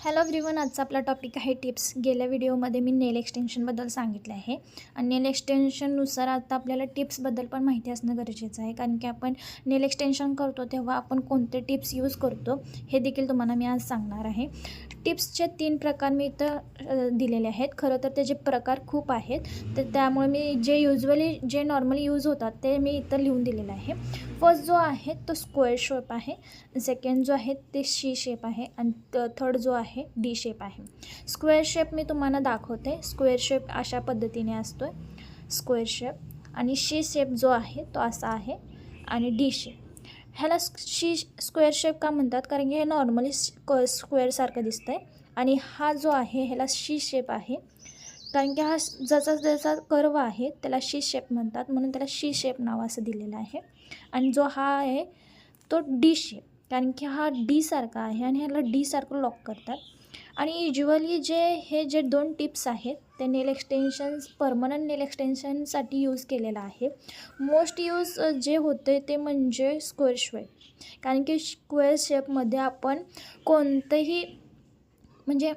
Hello everyone, आजचा आपला topic आहे टिप्स. गेल्या व्हिडिओमध्ये मी नेल एक्सटेन्शनबद्दल सांगितले आहे आणि नेल एक्सटेन्शननुसार आता आपल्याला टिप्सबद्दल पण माहिती असणं गरजेचं आहे, कारण की आपण नेल एक्सटेन्शन करतो तेव्हा आपण कोणते टिप्स यूज करतो हे देखील तुम्हाला मी आज सांगणार आहे. टिप्सचे 3 प्रकार मी इथं दिलेले आहेत. खरं तर त्याचे प्रकार खूप आहेत, तर त्यामुळे मी जे नॉर्मली यूज होतात ते मी इथं लिहून दिलेलं आहे. फर्स्ट जो आहे तो स्क्वेअर शेप आहे, सेकंड जो आहे ते शी शेप आहे आणि थर्ड जो आहे डी शेप आहे. स्क्वेअर शेप मी तुम्हाला दाखवते. स्क्वेअर शेप अशा पद्धतीने असतो आहे स्क्वेअर शेप, आणि शी शेप जो आहे तो असा आहे, आणि डी शेप. ह्याला स्क्वेअर शेप का म्हणतात, कारण की हे नॉर्मली स्क्वेअरसारखं दिसतं आहे, आणि हा जो आहे ह्याला शी शेप आहे कारण की हा जसा जसा कर्व आहे त्याला शी शेप म्हणतात, म्हणून त्याला शी शेप नाव असं दिलेलं आहे. आणि जो हा आहे तो डी शेप, कारण की हा डी सारखा आहे आणि ह्याला डी सारखं लॉक करतात. आणि युज्युअली हे जे 2 टिप्स आहेत ते नेल एक्सटेन्शन्स परमनंट नेल एक्सटेन्शनसाठी यूज केलेला आहे. मोस्ट यूज जे होते ते म्हणजे स्क्वेअर शेप, कारण की स्क्वेअर शेपमध्ये आपण कोणतंही म्हणजे